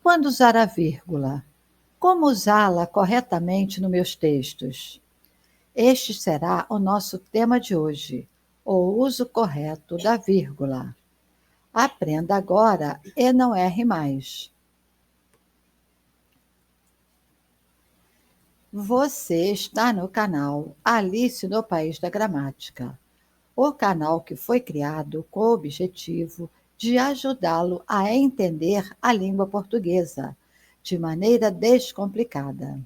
Quando usar a vírgula? Como usá-la corretamente nos meus textos? Este será o nosso tema de hoje, o uso correto da vírgula. Aprenda agora e não erre mais. Você está no canal Alice no País da Gramática, o canal que foi criado com o objetivo de ajudá-lo a entender a língua portuguesa de maneira descomplicada.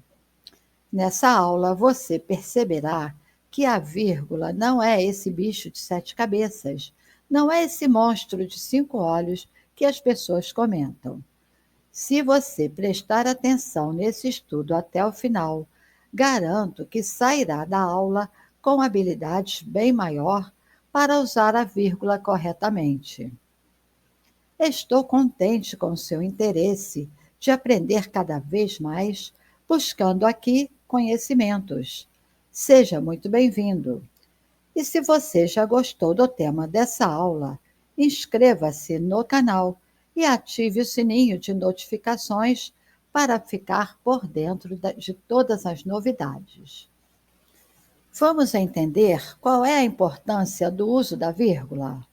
Nessa aula, você perceberá que a vírgula não é esse bicho de 7 cabeças, não é esse monstro de 5 olhos que as pessoas comentam. Se você prestar atenção nesse estudo até o final, garanto que sairá da aula com habilidades bem maior para usar a vírgula corretamente. Estou contente com o seu interesse de aprender cada vez mais, buscando aqui conhecimentos. Seja muito bem-vindo. E se você já gostou do tema dessa aula, inscreva-se no canal e ative o sininho de notificações para ficar por dentro de todas as novidades. Vamos entender qual é a importância do uso da vírgula?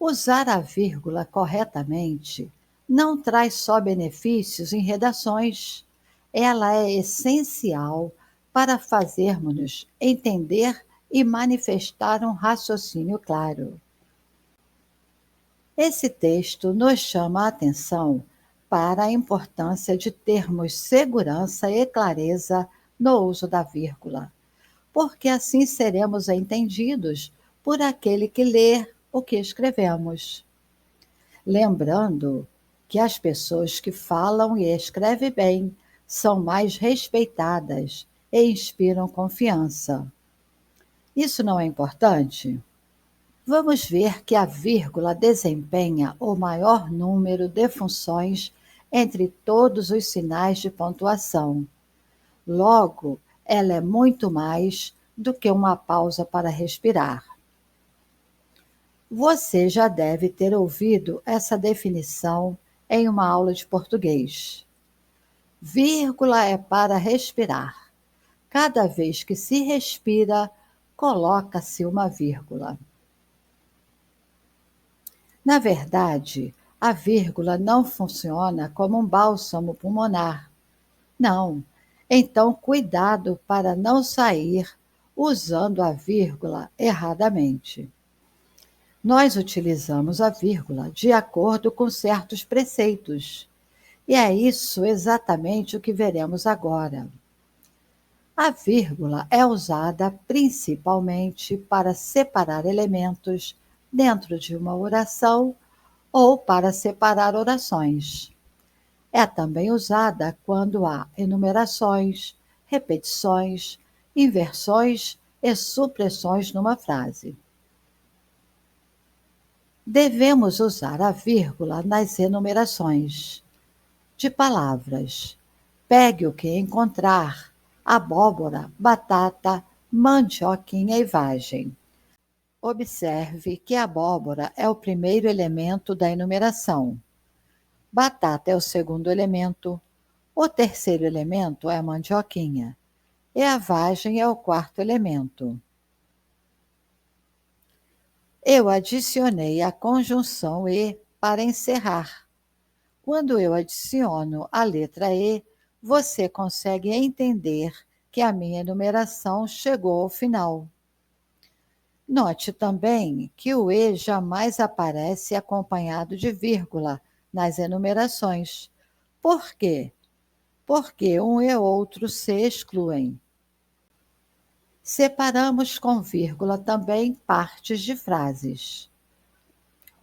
Usar a vírgula corretamente não traz só benefícios em redações, ela é essencial para fazermos-nos entender e manifestar um raciocínio claro. Esse texto nos chama a atenção para a importância de termos segurança e clareza no uso da vírgula, porque assim seremos entendidos por aquele que lê o que escrevemos. Lembrando que as pessoas que falam e escrevem bem são mais respeitadas e inspiram confiança. Isso não é importante? Vamos ver que a vírgula desempenha o maior número de funções entre todos os sinais de pontuação. Logo, ela é muito mais do que uma pausa para respirar. Você já deve ter ouvido essa definição em uma aula de português. Vírgula é para respirar. Cada vez que se respira, coloca-se uma vírgula. Na verdade, a vírgula não funciona como um bálsamo pulmonar. Não. Então, cuidado para não sair usando a vírgula erradamente. Nós utilizamos a vírgula de acordo com certos preceitos. E é isso exatamente o que veremos agora. A vírgula é usada principalmente para separar elementos dentro de uma oração ou para separar orações. É também usada quando há enumerações, repetições, inversões e supressões numa frase. Devemos usar a vírgula nas enumerações de palavras. Pegue o que encontrar: abóbora, batata, mandioquinha e vagem. Observe que a abóbora é o primeiro elemento da enumeração. Batata é o segundo elemento. O terceiro elemento é a mandioquinha. E a vagem é o quarto elemento. Eu adicionei a conjunção e para encerrar. Quando eu adiciono a letra E, você consegue entender que a minha enumeração chegou ao final. Note também que o E jamais aparece acompanhado de vírgula nas enumerações. Por quê? Porque um e outro se excluem. Separamos com vírgula também partes de frases.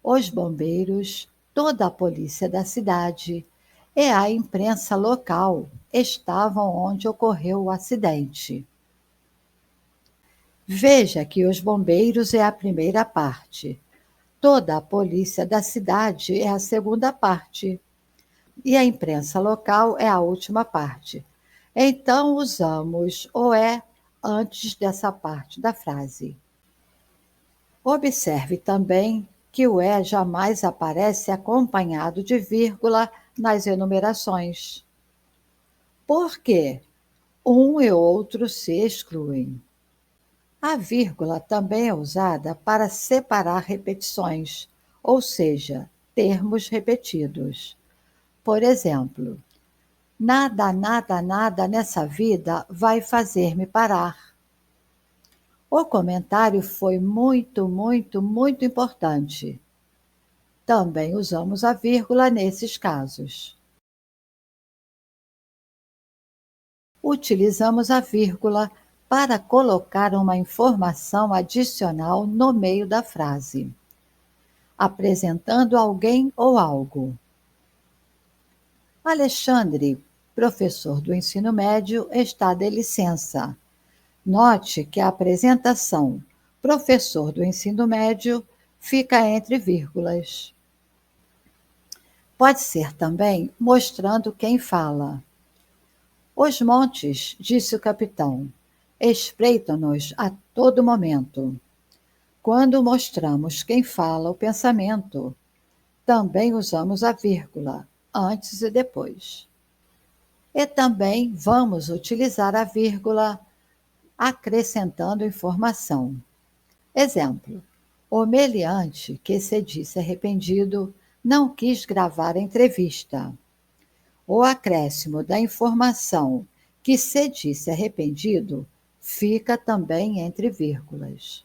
Os bombeiros, toda a polícia da cidade e a imprensa local estavam onde ocorreu o acidente. Veja que os bombeiros é a primeira parte. Toda a polícia da cidade é a segunda parte. E a imprensa local é a última parte. Então, usamos o é antes dessa parte da frase. Observe também que o é jamais aparece acompanhado de vírgula nas enumerações. Por quê? Um e outro se excluem. A vírgula também é usada para separar repetições, ou seja, termos repetidos. Por exemplo, nada, nada, nada nessa vida vai fazer-me parar. O comentário foi muito, muito, muito importante. Também usamos a vírgula nesses casos. Utilizamos a vírgula para colocar uma informação adicional no meio da frase, apresentando alguém ou algo. Alexandre, professor do ensino médio, está de licença. Note que a apresentação professor do ensino médio fica entre vírgulas. Pode ser também mostrando quem fala. Os montes, disse o capitão, espreitam-nos a todo momento. Quando mostramos quem fala o pensamento, também usamos a vírgula, antes e depois. E também vamos utilizar a vírgula acrescentando informação. Exemplo: o meliante que se disse arrependido não quis gravar a entrevista. O acréscimo da informação que se disse arrependido fica também entre vírgulas.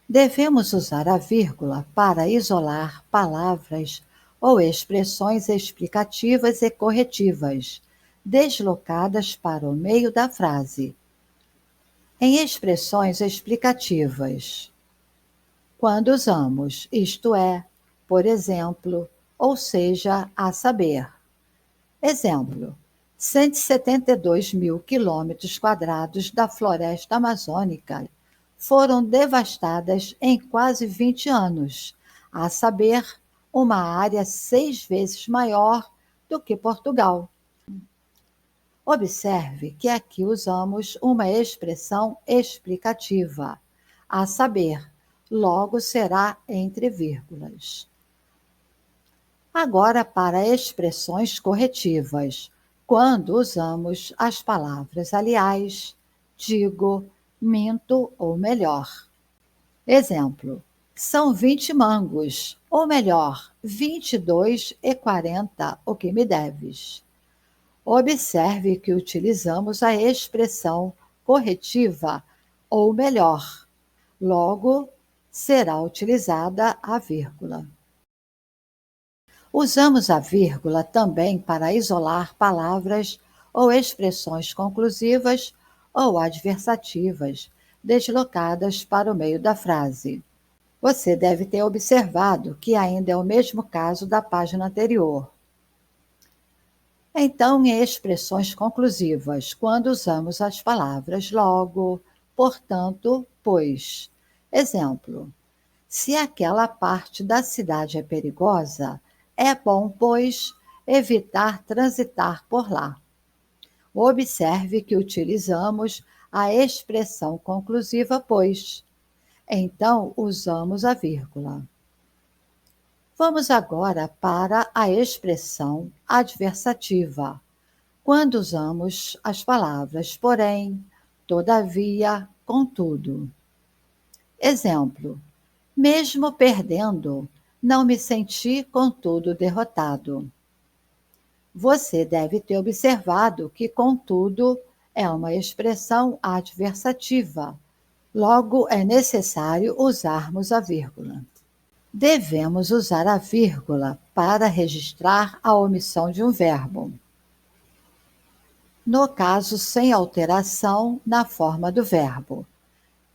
Devemos usar a vírgula para isolar palavras ou expressões explicativas e corretivas, deslocadas para o meio da frase. Em expressões explicativas, quando usamos isto é, por exemplo, ou seja, a saber. Exemplo: 172 mil quilômetros quadrados da floresta amazônica foram devastadas em quase 20 anos, a saber, uma área 6 vezes maior do que Portugal. Observe que aqui usamos uma expressão explicativa, a saber, logo será entre vírgulas. Agora, para expressões corretivas, quando usamos as palavras aliás, digo, minto ou melhor. Exemplo: são 20 mangos, ou melhor, 22,40 o que me deves. Observe que utilizamos a expressão corretiva ou melhor. Logo, será utilizada a vírgula. Usamos a vírgula também para isolar palavras ou expressões conclusivas ou adversativas, deslocadas para o meio da frase. Você deve ter observado que ainda é o mesmo caso da página anterior. Então, em expressões conclusivas, quando usamos as palavras logo, portanto, pois. Exemplo: se aquela parte da cidade é perigosa, é bom, pois, evitar transitar por lá. Observe que utilizamos a expressão conclusiva pois. Então, usamos a vírgula. Vamos agora para a expressão adversativa, quando usamos as palavras porém, todavia, contudo. Exemplo: mesmo perdendo, não me senti, contudo, derrotado. Você deve ter observado que contudo é uma expressão adversativa. Logo, é necessário usarmos a vírgula. Devemos usar a vírgula para registrar a omissão de um verbo. No caso, sem alteração na forma do verbo.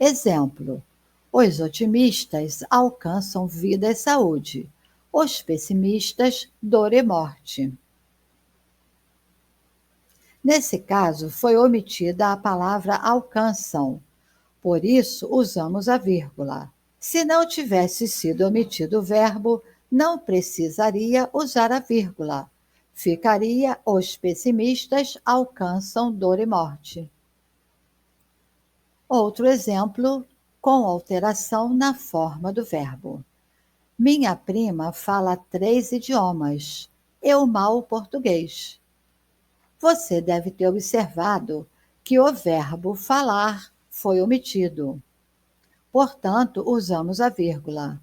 Exemplo: os otimistas alcançam vida e saúde, os pessimistas, dor e morte. Nesse caso, foi omitida a palavra alcançam, por isso usamos a vírgula. Se não tivesse sido omitido o verbo, não precisaria usar a vírgula. Ficaria: os pessimistas alcançam dor e morte. Outro exemplo, com alteração na forma do verbo. Minha prima fala 3 idiomas. eu mal português. Você deve ter observado que o verbo falar foi omitido. Portanto, usamos a vírgula.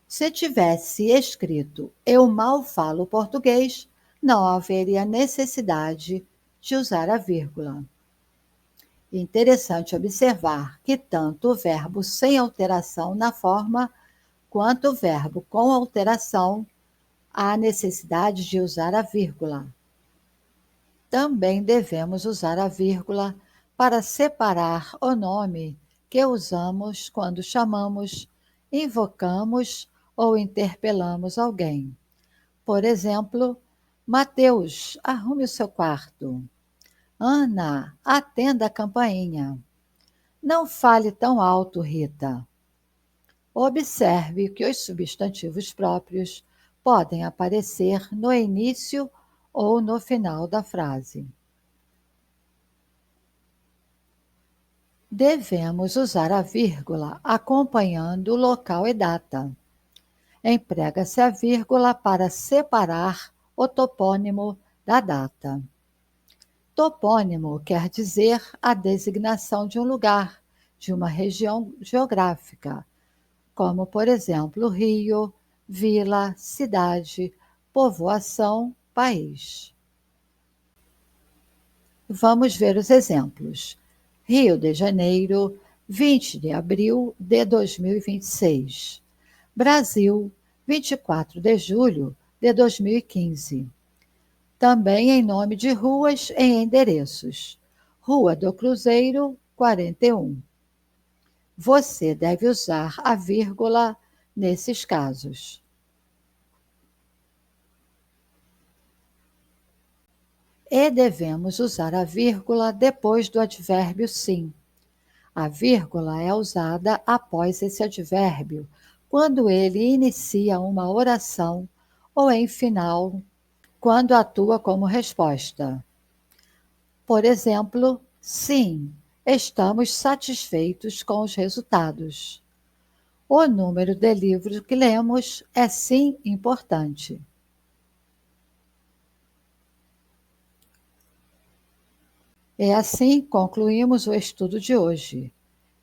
Se tivesse escrito eu mal falo português, não haveria necessidade de usar a vírgula. Interessante observar que tanto o verbo sem alteração na forma quanto o verbo com alteração há necessidade de usar a vírgula. Também devemos usar a vírgula para separar o nome que usamos quando chamamos, invocamos ou interpelamos alguém. Por exemplo, Mateus, arrume o seu quarto. Ana, atenda a campainha. Não fale tão alto, Rita. Observe que os substantivos próprios podem aparecer no início ou no final da frase. Devemos usar a vírgula acompanhando o local e data. Emprega-se a vírgula para separar o topônimo da data. Topônimo quer dizer a designação de um lugar, de uma região geográfica, como, por exemplo, rio, vila, cidade, povoação, país. Vamos ver os exemplos. Rio de Janeiro, 20 de abril de 2026. Brasil, 24 de julho de 2015. Também em nome de ruas e endereços. Rua do Cruzeiro, 41. Você deve usar a vírgula nesses casos. E devemos usar a vírgula depois do advérbio sim. A vírgula é usada após esse advérbio, quando ele inicia uma oração ou em final, quando atua como resposta. Por exemplo, sim, estamos satisfeitos com os resultados. O número de livros que lemos é sim importante. E assim concluímos o estudo de hoje.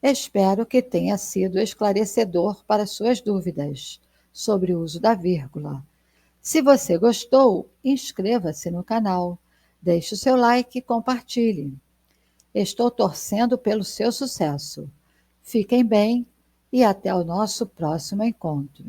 Espero que tenha sido esclarecedor para suas dúvidas sobre o uso da vírgula. Se você gostou, inscreva-se no canal, deixe o seu like e compartilhe. Estou torcendo pelo seu sucesso. Fiquem bem e até o nosso próximo encontro.